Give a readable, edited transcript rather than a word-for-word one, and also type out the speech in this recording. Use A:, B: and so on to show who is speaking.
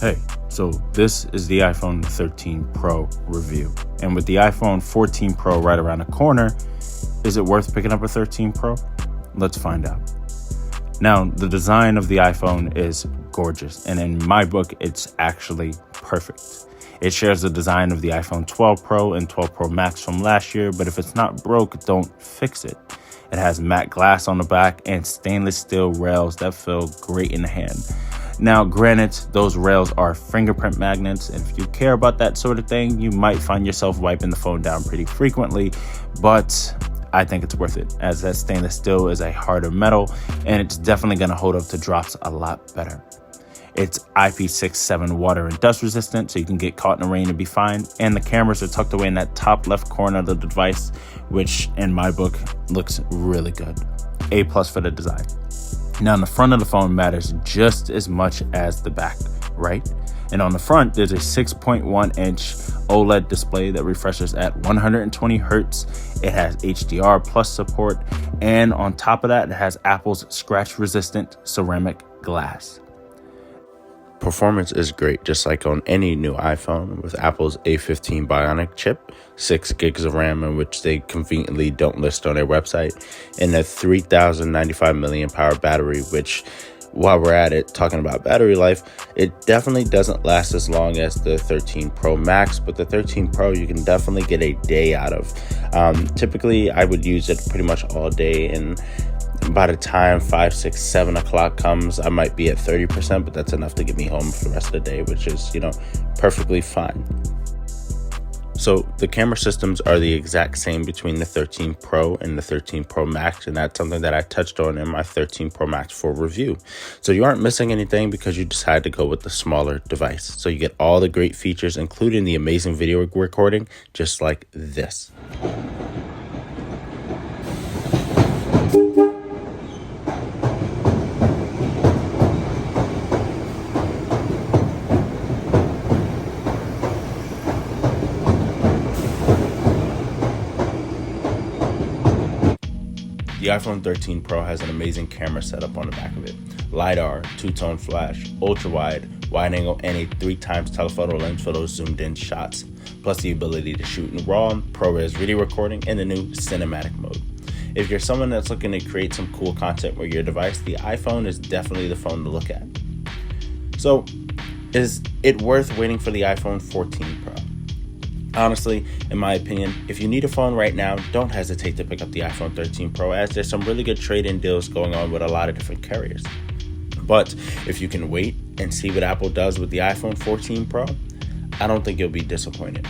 A: Hey, so this is the iPhone 13 Pro review. And with the iPhone 14 Pro right around the corner, is it worth picking up a 13 Pro? Let's find out. Now, the design of the iPhone is gorgeous, and in my book, it's actually perfect. It shares the design of the iPhone 12 Pro and 12 Pro Max from last year, but if it's not broke, don't fix it. It has matte glass on the back and stainless steel rails that feel great in the hand. Now, granted, those rails are fingerprint magnets, and if you care about that sort of thing, you might find yourself wiping the phone down pretty frequently, but I think it's worth it, as that stainless steel is a harder metal, and it's definitely going to hold up to drops a lot better. It's IP67 water and dust resistant, so you can get caught in the rain and be fine, and the cameras are tucked away in that top left corner of the device, which in my book looks really good. A+ for the design. Now, the front of the phone matters just as much as the back, right? And on the front, there's a 6.1-inch OLED display that refreshes at 120 hertz. It has HDR plus support, and on top of that, it has Apple's scratch-resistant ceramic glass. Performance is great, just like on any new iPhone, with Apple's A15 Bionic chip, 6 gigs of RAM, in which they conveniently don't list on their website, and a 3,095 milliamp hour battery, which, while we're at it, talking about battery life, it definitely doesn't last as long as the 13 Pro Max, but the 13 Pro you can definitely get a day out of. Typically, I would use it pretty much all day, and by the time 5, 6, 7 o'clock comes, I might be at 30%, but that's enough to get me home for the rest of the day, which is, perfectly fine. So the camera systems are the exact same between the 13 Pro and the 13 Pro Max, and that's something that I touched on in my 13 Pro Max 4 review. So you aren't missing anything because you decided to go with the smaller device. So you get all the great features, including the amazing video recording, just like this. The iPhone 13 Pro has an amazing camera setup on the back of it. LiDAR, two-tone flash, ultra-wide, wide-angle, and a 3x telephoto lens for those zoomed-in shots, plus the ability to shoot in RAW, ProRes video recording, and the new cinematic mode. If you're someone that's looking to create some cool content with your device, the iPhone is definitely the phone to look at. So, is it worth waiting for the iPhone 14 Pro? Honestly, in my opinion, if you need a phone right now, don't hesitate to pick up the iPhone 13 Pro, as there's some really good trade-in deals going on with a lot of different carriers. But if you can wait and see what Apple does with the iPhone 14 Pro, I don't think you'll be disappointed.